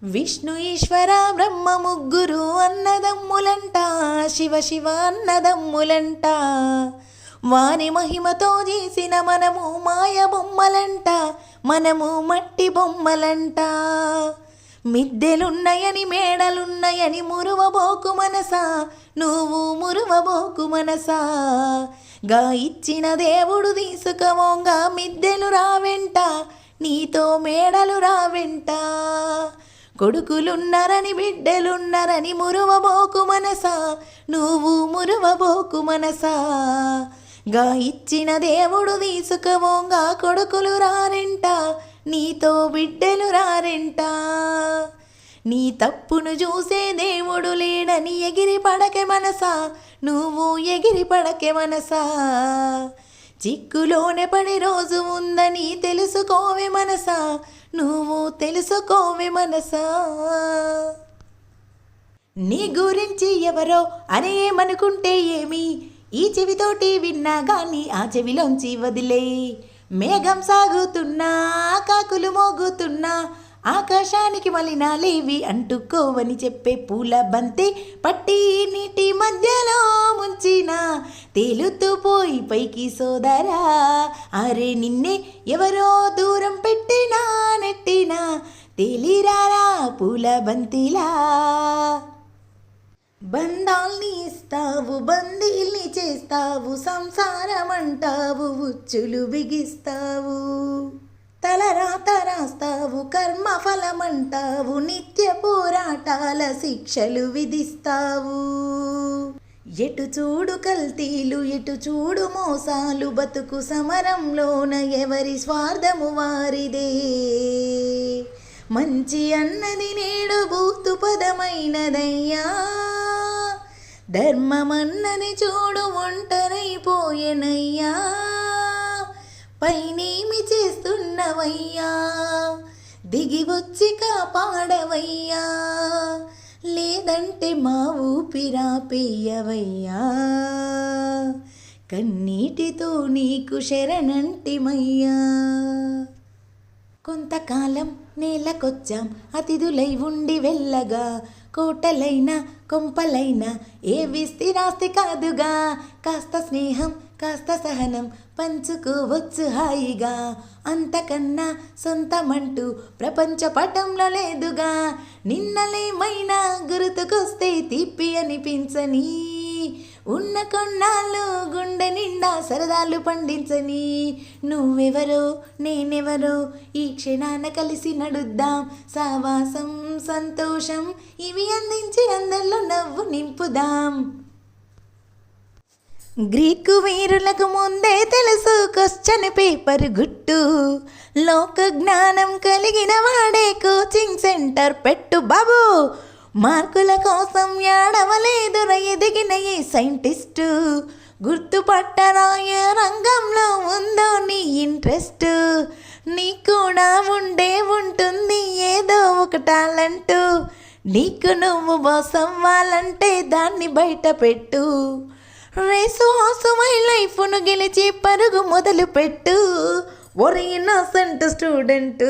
విష్ణు ఈశ్వర బ్రహ్మ ముగ్గురు అన్నదమ్ములంట, శివ శివ అన్నదమ్ములంట. వారి మహిమతో చేసిన మనము మాయ బొమ్మలంట, మనము మట్టి బొమ్మలంట. మిద్దెలున్నాయని మేడలున్నాయని మురువబోకు మనసా, నువ్వు మురువబోకు మనసా. గా ఇచ్చిన దేవుడు తీసుకవోంగా మిద్దెలు రావెంట, నీతో మేడలు రావెంట. కొడుకులున్నారని బిడ్డలున్నారని మురువబోకు మనసా, నువ్వు మురువబోకు మనసా. గా ఇచ్చిన దేవుడు తీసుకవోంగా కొడుకులు రారెంట, నీతో బిడ్డలు రారెంట. నీ తప్పును చూసే దేవుడు లేడని ఎగిరి పడకే మనసా, నువ్వు ఎగిరి పడకే మనసా. చిక్కులోనే పడి రోజు ఉందని తెలుసుకోవే మనసా, నువ్వు తెలుసుకోవే మనసా. నీ గురించి ఎవరో అని ఏమనుకుంటే ఏమి, ఈ చెవితోటి విన్నా గాని ఆ చెవిలోంచి వదిలే. మేఘం సాగుతున్నా కాకులు మోగుతున్నా ఆకాశానికి మలినాలేవి అంటుకోవని చెప్పే పూల బంతి పట్టి నీటి మధ్యలో ముంచిన తేలుతూ పోయి పైకి సోదరా. అరే నిన్నే ఎవరో దూరం పెట్టినా నెట్టినా తేలిరారా పూల బంతిలా. బంధాల్ని ఇస్తావు బందీల్ని చేస్తావు, సంసారం అంటావు ఉచ్చులు బిగిస్తావు. తలరాత రాస్తావు కర్మ ఫలమంటావు, నిత్య పోరాటాల శిక్షలు విధిస్తావు. ఎటు చూడు కల్తీలు ఎటు చూడు మోసాలు, బతుకు సమరంలోన ఎవరి స్వార్థము వారిదే. మంచి అన్నది నేడు బూతు పదమైనదయ్యా, ధర్మమన్నది చూడు ఒంటరైపోయెనయ్యా. పైనేమి చేస్తున్నవయ్యా, దిగి వచ్చి కాపాడవయ్యా, లేదంటే మా ఊపిరాపేయవయ్యా. కన్నీటితో నీకు శరణంటిమయ్యా. కొంతకాలం నేలకొచ్చాం అతిథులై ఉండి వెళ్ళగా, కోటలైనా కొంపలైనా ఏవి స్థిరాస్తి కాదుగా. కాస్త స్నేహం కాస్త సహనం పంచుకోవచ్చు హాయిగా, అంతకన్నా సొంతమంటూ ప్రపంచ పటంలో లేదుగా. నిన్నలేమైనా గుర్తుకొస్తే తిప్పి అనిపించని, ఉన్న కొన్నాళ్ళు గుండె నిండా సరదాలు పండించని. నువ్వెవరో నేనెవరో ఈ క్షణాన కలిసి నడుద్దాం, సావాసం సంతోషం ఇవి అందించి అందరిలో నవ్వు నింపుదాం. గ్రీకు వీరులకు ముందే తెలుసు క్వశ్చన్ పేపర్ గుట్టు, లోక జ్ఞానం కలిగిన వాడే కోచింగ్ సెంటర్ పెట్టు బాబు. మార్కుల కోసం ఏడవలేదుర ఎదిగిన ఈ సైంటిస్టు, గుర్తుపట్టరాయ రంగంలో ఉందో నీ ఇంట్రెస్ట్. నీకు కూడా ఉంటుంది ఏదో ఒక టాలెంటు, నీకు నువ్వు బాస్ అవ్వాలంటే దాన్ని బయట పెట్టు. రేసు హాసుమై లైఫ్ను గెలిచి పరుగు మొదలు పెట్టు, ఒరే ఇన్నోసెంట్ స్టూడెంట్.